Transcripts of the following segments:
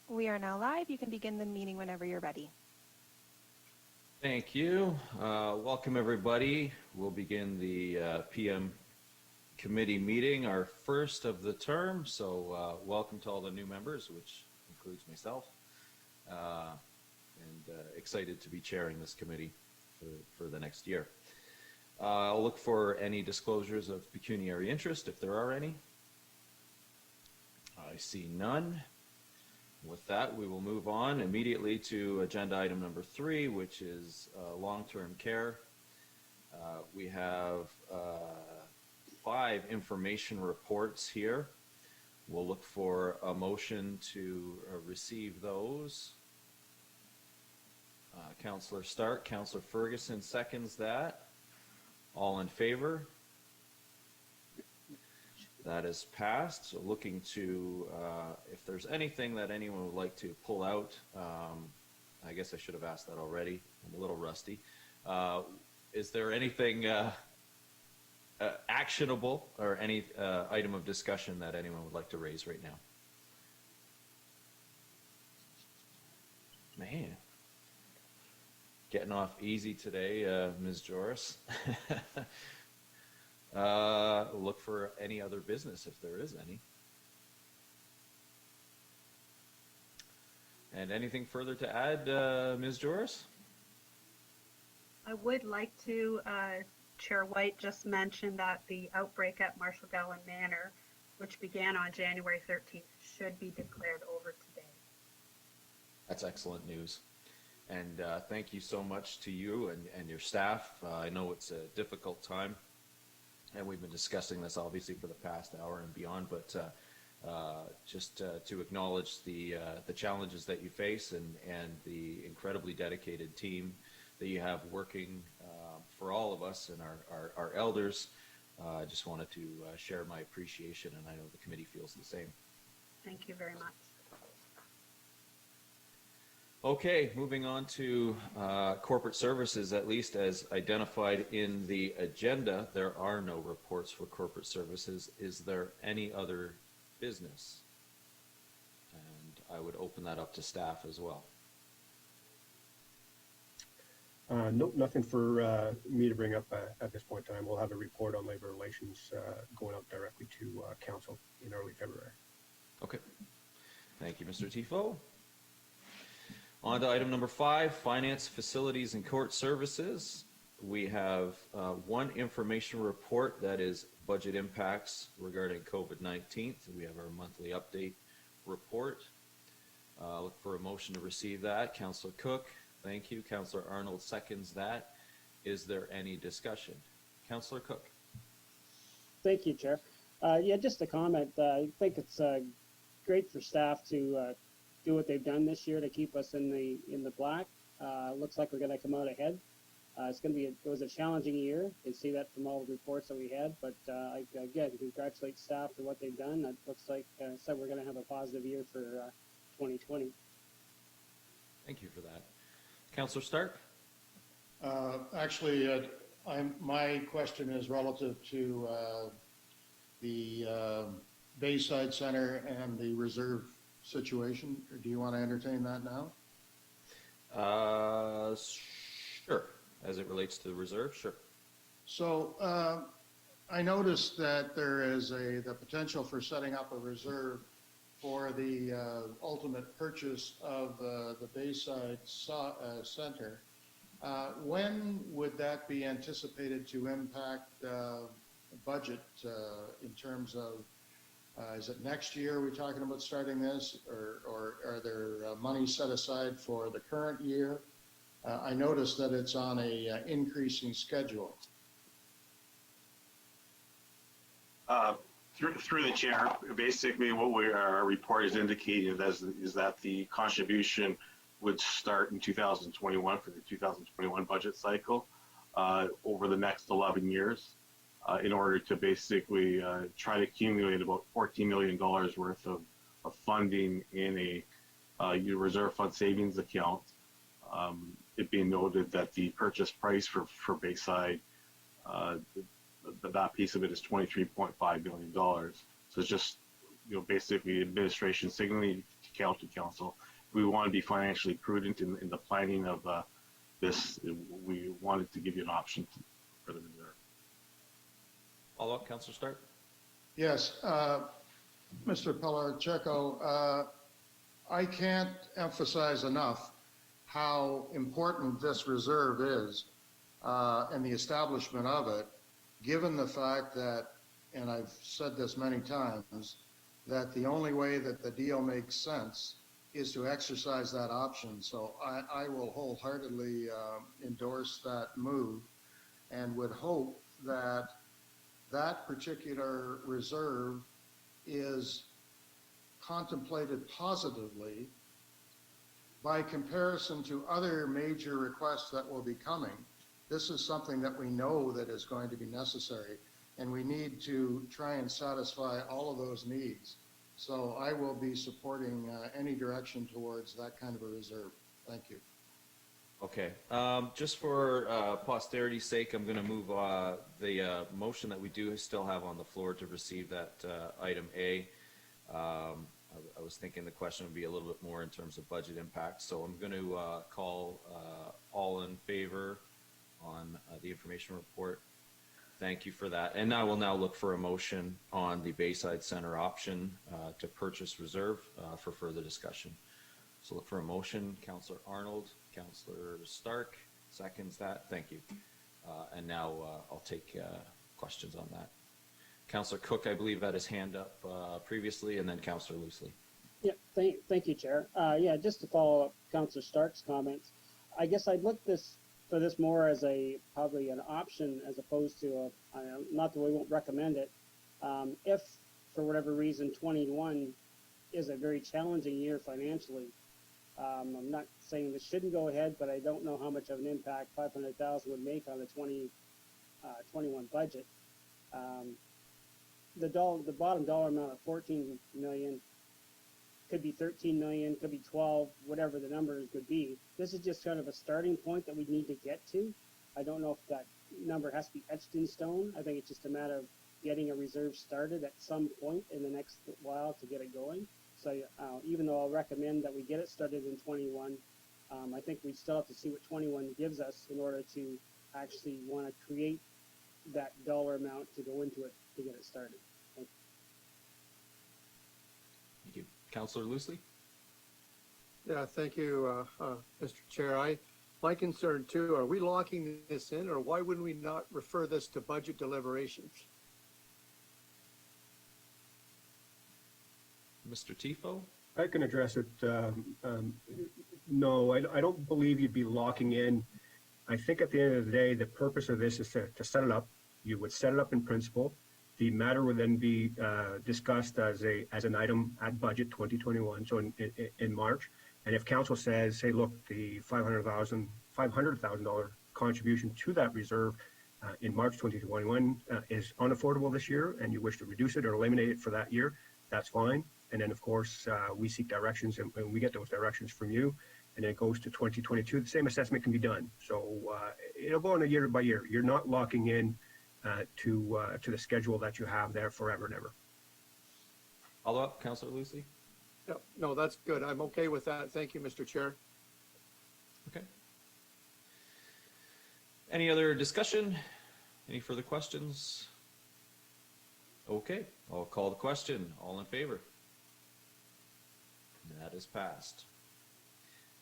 We are now live. You can begin the meeting whenever you're ready. Thank you. Welcome, everybody. We'll begin the PM committee meeting, our first of the term. So welcome to all the new members, which includes myself, and excited to be chairing this committee for the next year. I'll look for any disclosures of pecuniary interest, if there are any. I see none. With that, we will move on immediately to agenda item number 3, which is long-term care. We have 5 information reports here. We'll look for a motion to receive those. Councillor Stark, Councillor Ferguson seconds that. All in favor? That is passed. So looking to, if there's anything that anyone would like to pull out, I guess I should have asked that already. I'm a little rusty. Is there anything actionable or any item of discussion that anyone would like to raise right now? Man, getting off easy today, Ms. Joris. Look for any other business if there is any. And anything further to add, Ms. Joris? I would like to, Chair White just mentioned that the outbreak at Marshall Gallen Manor, which began on January 13th, should be declared over today. That's excellent news. And thank you so much to you and your staff. I know it's a difficult time, and we've been discussing this obviously for the past hour and beyond, but just to acknowledge the challenges that you face and the incredibly dedicated team that you have working for all of us and our elders. I just wanted to share my appreciation, and I know the committee feels the same. Thank you very much. Okay, moving on to corporate services, at least as identified in the agenda. There are no reports for corporate services. Is there any other business? And I would open that up to staff as well. Nope, nothing for me to bring up at this point in time. We'll have a report on labor relations going out directly to council in early February. Okay. Thank you, Mr. Tifo. On to item number 5, finance, facilities, and court services. We have one information report that is budget impacts regarding COVID-19. We have our monthly update report. Look for a motion to receive that. Councillor Cook, thank you. Councillor Arnold seconds that. Is there any discussion? Councillor Cook. Thank you, Chair. Yeah, just a comment. I think it's great for staff to do what they've done this year to keep us in the black. Looks like we're going to come out ahead. It's going to be it was a challenging year. You can see that from all the reports that we had. But again, congratulate staff for what they've done. It looks like so we're going to have a positive year for 2020. Thank you for that, Councillor Stark. Actually, my question is relative to the Bayside Center and the reserve situation. Do you want to entertain that now? Sure. As it relates to the reserve, sure. So I noticed that there is the potential for setting up a reserve for the ultimate purchase of the Bayside Center. When would that be anticipated to impact budget in terms of is it next year we're talking about starting this, or are there money set aside for the current year? I noticed that it's on a increasing schedule. Through the chair, basically what our report is indicating is that the contribution would start in 2021 for the 2021 budget cycle over the next 11 years. In order to basically try to accumulate about $14 million worth of funding in a reserve fund savings account it being noted that the purchase price for Bayside, that piece of it is $23.5 million. So it's just, basically administration signaling to county council. We want to be financially prudent in the planning of this. We wanted to give you an option for the reserve. Follow up, Councillor Stark? Yes, Mr. Pelarcheco, I can't emphasize enough how important this reserve is and the establishment of it, given the fact that, and I've said this many times, that the only way that the deal makes sense is to exercise that option. So I will wholeheartedly endorse that move and would hope that that particular reserve is contemplated positively by comparison to other major requests that will be coming. This is something that we know that is going to be necessary, and we need to try and satisfy all of those needs. So I will be supporting any direction towards that kind of a reserve. Thank you. Okay, just for posterity's sake, I'm going to move the motion that we do still have on the floor to receive that item A. I was thinking the question would be a little bit more in terms of budget impact, so I'm going to call all in favor on the information report. Thank you for that. And I will now look for a motion on the Bayside Center option to purchase reserve for further discussion. So look for a motion. Councillor Arnold, Councillor Stark seconds that. Thank you. And now I'll take questions on that. Councillor Cook, I believe, had his hand up previously, and then Councillor Loosely. Yeah, thank you, Chair. Yeah, just to follow up Councillor Stark's comments, I guess I'd look for this more as probably an option as opposed to not that we won't recommend it. If for whatever reason 21 is a very challenging year financially, I'm not saying this shouldn't go ahead, but I don't know how much of an impact 500,000 would make on the 21 budget. The bottom dollar amount of 14 million could be 13 million, could be 12, whatever the numbers could be. This is just kind of a starting point that we need to get to. I don't know if that number has to be etched in stone. I think it's just a matter of getting a reserve started at some point in the next while to get it going. So even though I'll recommend that we get it started in 21, I think we still have to see what 21 gives us in order to actually want to create that dollar amount to go into it to get it started. Thank you. Thank you. Councillor Loosely? Yeah, thank you, Mr. Chair. My concern too, are we locking this in, or why wouldn't we not refer this to budget deliberations? Mr. Tifo? I can address it. No, I don't believe you'd be locking in. I think at the end of the day, the purpose of this is to set it up. You would set it up in principle. The matter would then be discussed as an item at budget 2021, so in March. And if council says, hey, look, the $500,000 contribution to that reserve in March 2021 is unaffordable this year, and you wish to reduce it or eliminate it for that year, that's fine. And then, of course, we seek directions, and we get those directions from you. And then it goes to 2022. The same assessment can be done. So it'll go on a year by year. You're not locking in to the schedule that you have there forever and ever. Follow up, Councillor Loosely? Yeah, no, that's good. I'm okay with that. Thank you, Mr. Chair. Okay. Any other discussion? Any further questions? Okay, I'll call the question. All in favor? And that is passed.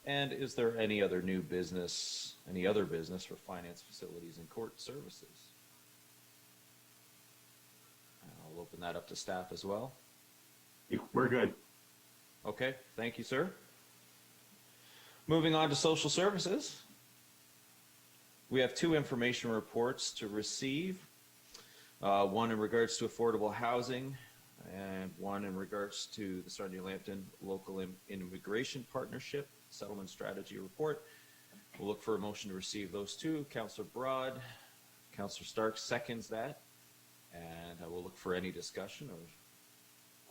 And is there any other new business, any other business for finance, facilities, and court services? I'll open that up to staff as well. We're good. Okay, thank you, sir. Moving on to social services. We have two information reports to receive. One in regards to affordable housing and one in regards to the Sarnia Lambton Local Immigration Partnership Settlement Strategy Report. We'll look for a motion to receive those two. Councillor Broad, Councillor Stark seconds that. And I will look for any discussion or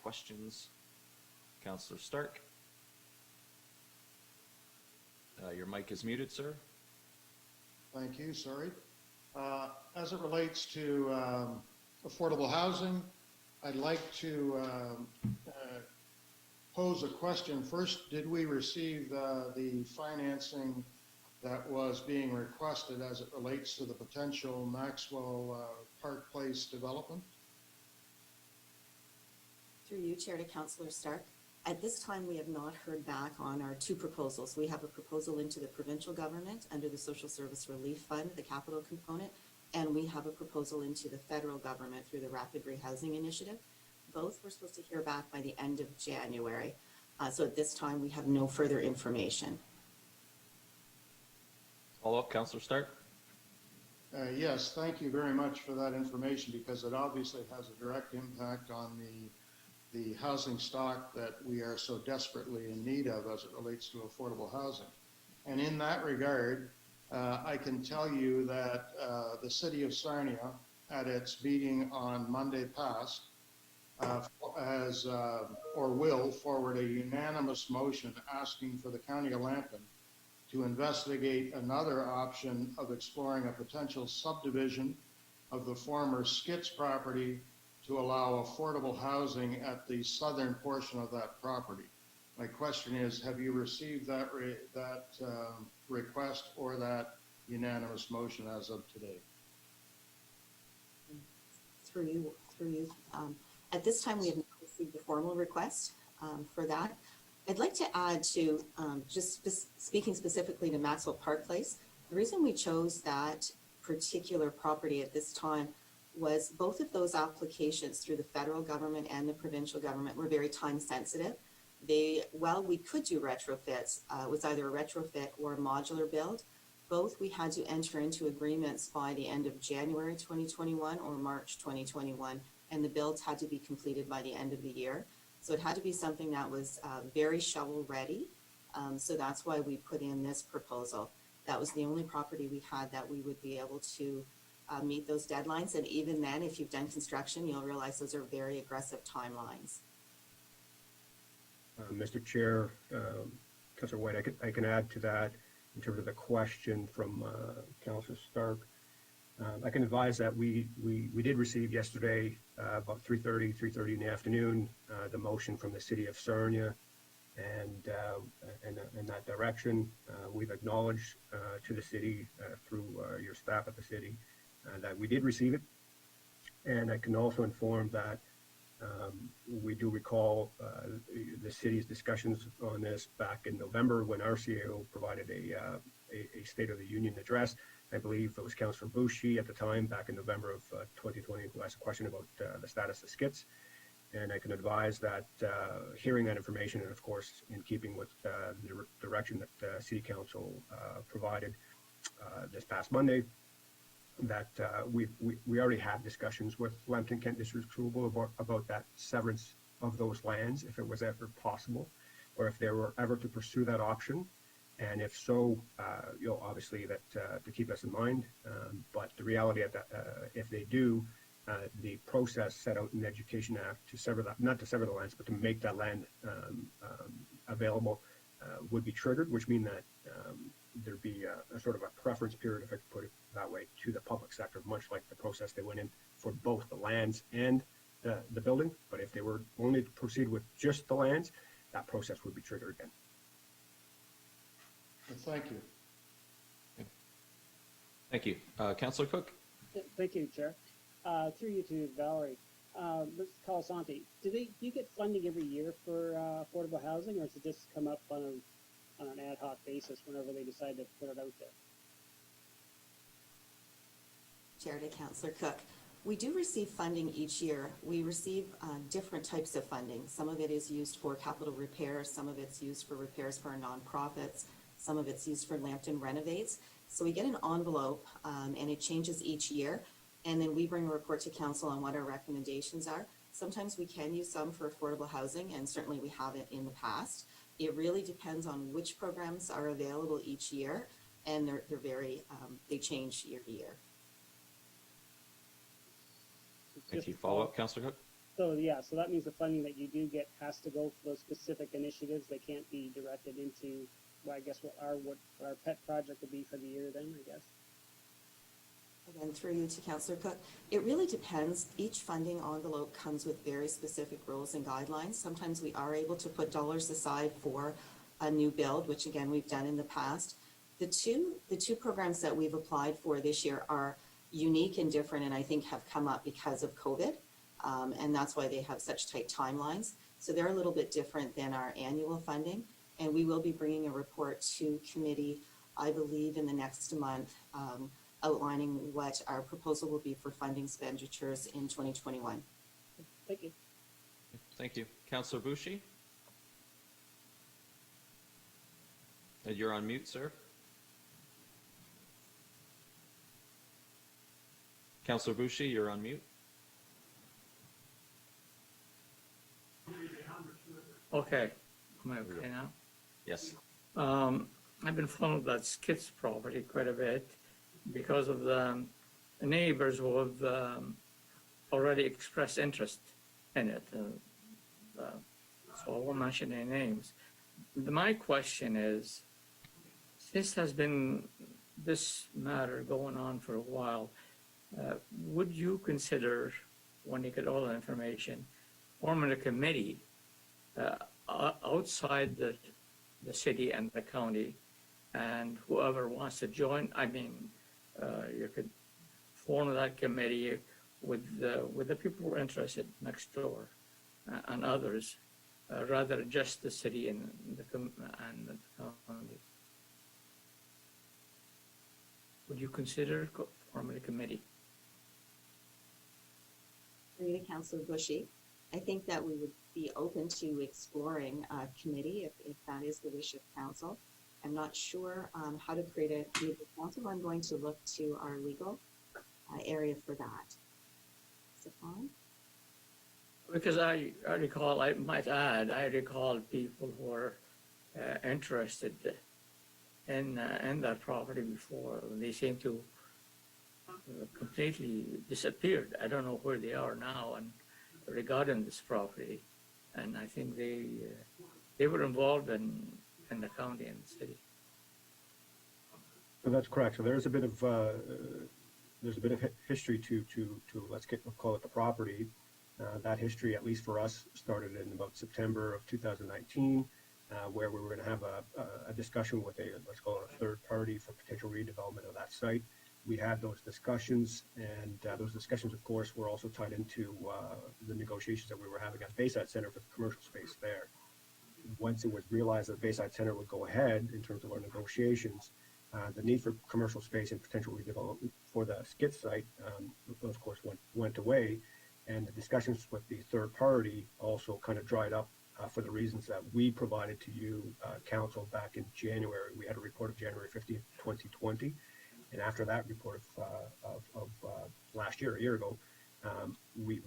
questions. Councillor Stark. Your mic is muted, sir. Thank you, sorry. As it relates to affordable housing, I'd like to pose a question. First, did we receive the financing that was being requested as it relates to the potential Maxwell Park Place development? Through you, Chair, to Councillor Stark. At this time, we have not heard back on our two proposals. We have a proposal into the provincial government under the Social Service Relief Fund, the capital component, and we have a proposal into the federal government through the Rapid Rehousing Initiative. Both we're supposed to hear back by the end of January. So at this time, we have no further information. Follow up, Councillor Stark. Yes, thank you very much for that information, because it obviously has a direct impact on the housing stock that we are so desperately in need of as it relates to affordable housing. And in that regard, I can tell you that the City of Sarnia, at its meeting on Monday past, has or will forward a unanimous motion asking for the County of Lambton to investigate another option of exploring a potential subdivision of the former Skits property to allow affordable housing at the southern portion of that property. My question is, have you received that request or that unanimous motion as of today? Through you. At this time, we have not received the formal request for that. I'd like to add to, speaking specifically to Maxwell Park Place, the reason we chose that particular property at this time was both of those applications through the federal government and the provincial government were very time sensitive. While we could do retrofits, it was either a retrofit or a modular build. Both we had to enter into agreements by the end of January 2021 or March 2021, and the builds had to be completed by the end of the year. So it had to be something that was very shovel ready. So that's why we put in this proposal. That was the only property we had that we would be able to meet those deadlines. And even then, if you've done construction, you'll realize those are very aggressive timelines. Mr. Chair, Councillor White, I can add to that in terms of the question from Councillor Stark. I can advise that we did receive yesterday about 3:30 in the afternoon the motion from the City of Sarnia, and in that direction, we've acknowledged to the city through your staff at the city that we did receive it. And I can also inform that we do recall the city's discussions on this back in November when our CAO provided a State of the Union address. I believe it was Councillor Bouchy at the time, back in November of 2020, who asked a question about the status of skits. And I can advise that hearing that information, and of course in keeping with the direction that City Council provided this past Monday, that we already had discussions with Lambton Kent District School about that severance of those lands, if it was ever possible, or if they were ever to pursue that option. And if so, obviously that to keep us in mind. But the reality of that, if they do, the process set out in the Education Act to sever that, not to sever the lands, but to make that land available would be triggered, which means that there'd be a sort of a preference period, if I could put it that way, to the public sector, much like the process they went in for both the lands and the building. But if they were only to proceed with just the lands, that process would be triggered again. Thank you. Thank you. Councillor Cook? Thank you, Chair. Through you to Valerie. Ms. Colasanti, do you get funding every year for affordable housing, or does it just come up on an ad hoc basis whenever they decide to put it out there? Chair to Councillor Cook. We do receive funding each year. We receive different types of funding. Some of it is used for capital repairs, some of it's used for repairs for our nonprofits, some of it's used for Lambton Renovates. So we get an envelope and it changes each year. And then we bring a report to council on what our recommendations are. Sometimes we can use some for affordable housing, and certainly we have it in the past. It really depends on which programs are available each year, and they're very, they change year to year. Thank you. Follow up, Councillor Cook? So yeah, so that means the funding that you do get has to go for those specific initiatives. They can't be directed into I guess what our pet project would be for the year then, I guess. Again, through you to Councillor Cook, it really depends. Each funding envelope comes with very specific rules and guidelines. Sometimes we are able to put dollars aside for a new build, which again, we've done in the past. The two programs that we've applied for this year are unique and different, and I think have come up because of COVID. And that's why they have such tight timelines. So they're a little bit different than our annual funding. And we will be bringing a report to committee, I believe, in the next month, outlining what our proposal will be for funding expenditures in 2021. Thank you. Thank you. Councillor Boucher? You're on mute, sir. Councillor Boucher, you're on mute. Okay, am I okay now? Yes. I've been following that Skits property quite a bit because of the neighbors who have already expressed interest in it. So I won't mention any names. My question is, this matter going on for a while, would you consider, when you get all the information, forming a committee outside the city and the county, and whoever wants to join, you could form that committee with the people who are interested next door and others, rather than just the city and the county. Would you consider forming a committee? Through to Councillor Bushy, I think that we would be open to exploring a committee if that is the wish of council. I'm not sure how to create a legal council. I'm going to look to our legal area for that. Is it fine? Because I recall, I might add, I recall people who are interested in that property before. They seem to completely disappeared. I don't know where they are now and regarding this property. And I think they were involved in the county and the city. So that's correct. So there's a bit of history to we'll call it the property. That history, at least for us, started in about September of 2019, where we were going to have a discussion with let's call it a third party for potential redevelopment of that site. We had those discussions, and those discussions, of course, were also tied into the negotiations that we were having at Bayside Center for the commercial space there. Once it was realized that Bayside Center would go ahead in terms of our negotiations, the need for commercial space and potential redevelopment for the skit site, of course, went away, and the discussions with the third party also kind of dried up for the reasons that we provided to you, council, back in January. We had a report of January 15th, 2020. And after that report of last year, a year ago, we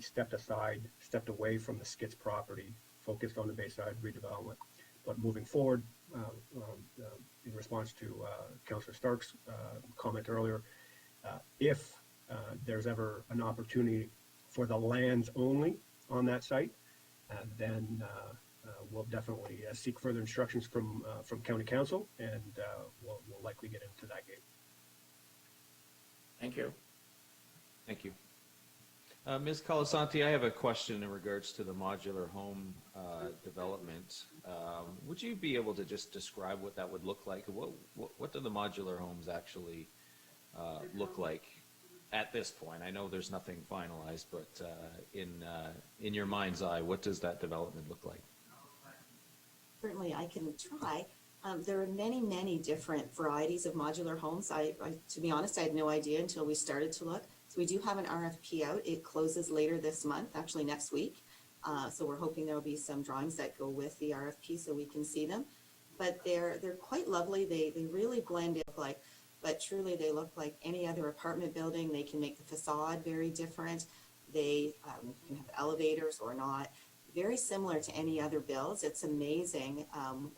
stepped away from the skits property, focused on the Bayside redevelopment. But moving forward, in response to Councillor Stark's comment earlier, if there's ever an opportunity for the lands only on that site, then we'll definitely seek further instructions from County Council, and we'll likely get into that game. Thank you. Thank you. Ms. Colasanti, I have a question in regards to the modular home development. Would you be able to just describe what that would look like? What do the modular homes actually look like at this point? I know there's nothing finalized, but in your mind's eye, what does that development look like? Certainly, I can try. There are many, many different varieties of modular homes. To be honest, I had no idea until we started to look. So we do have an RFP out. It closes later this month, actually next week. So we're hoping there will be some drawings that go with the RFP so we can see them. But they're quite lovely. They really blend in, but truly they look like any other apartment building. They can make the facade very different. They can have elevators or not. Very similar to any other builds. It's amazing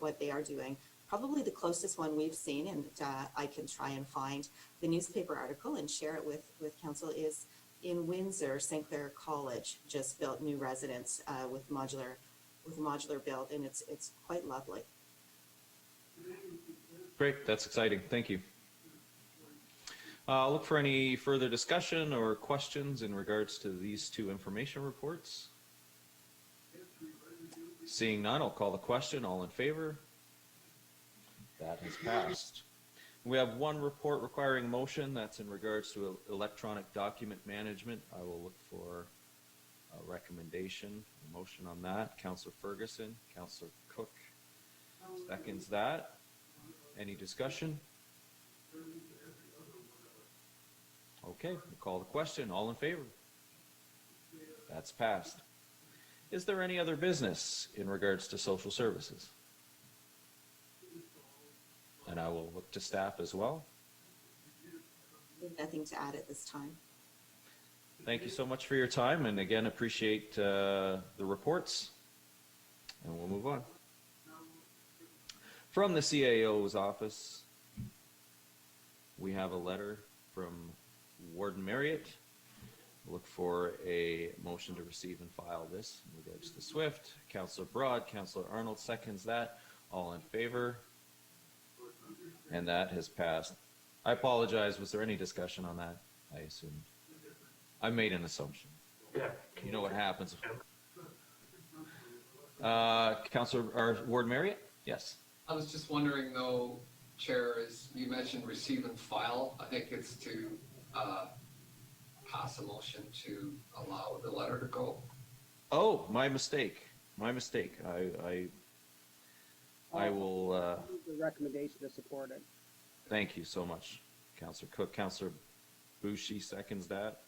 what they are doing. Probably the closest one we've seen, and I can try and find the newspaper article and share it with council, is in Windsor. St. Clair College just built new residence with modular build, and it's quite lovely. Great, that's exciting. Thank you. I'll look for any further discussion or questions in regards to these two information reports. Seeing none, I'll call the question. All in favor? That has passed. We have one report requiring motion. That's in regards to electronic document management. I will look for a recommendation, a motion on that. Councillor Ferguson, Councillor Cook seconds that. Any discussion? Okay, we'll call the question. All in favor? That's passed. Is there any other business in regards to social services? And I will look to staff as well. Nothing to add at this time. Thank you so much for your time, and again, appreciate the reports. And we'll move on. From the CAO's office, we have a letter from Warden Marriott. Look for a motion to receive and file this in regards to SWIFT. Councillor Broad, Councillor Arnold seconds that. All in favor? And that has passed. I apologize. Was there any discussion on that? I assumed. I made an assumption. You know what happens. Warden Marriott? Yes. I was just wondering though, Chair, as you mentioned receive and file, I think it's to pass a motion to allow the letter to go. Oh, my mistake. My mistake. I will. The recommendation to support it. Thank you so much, Councillor Cook. Councillor Bushi seconds that.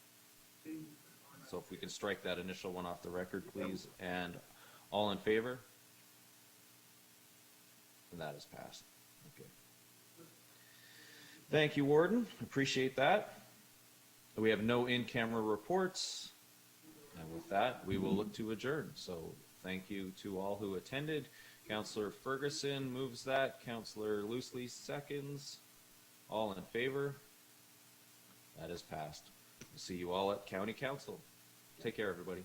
So if we can strike that initial one off the record, please. And all in favor? And that is passed. Okay. Thank you, Warden. Appreciate that. We have no in-camera reports. And with that, we will look to adjourn. So thank you to all who attended. Councillor Ferguson moves that. Councillor Loosely seconds. All in favor? That is passed. We'll see you all at County Council. Take care, everybody.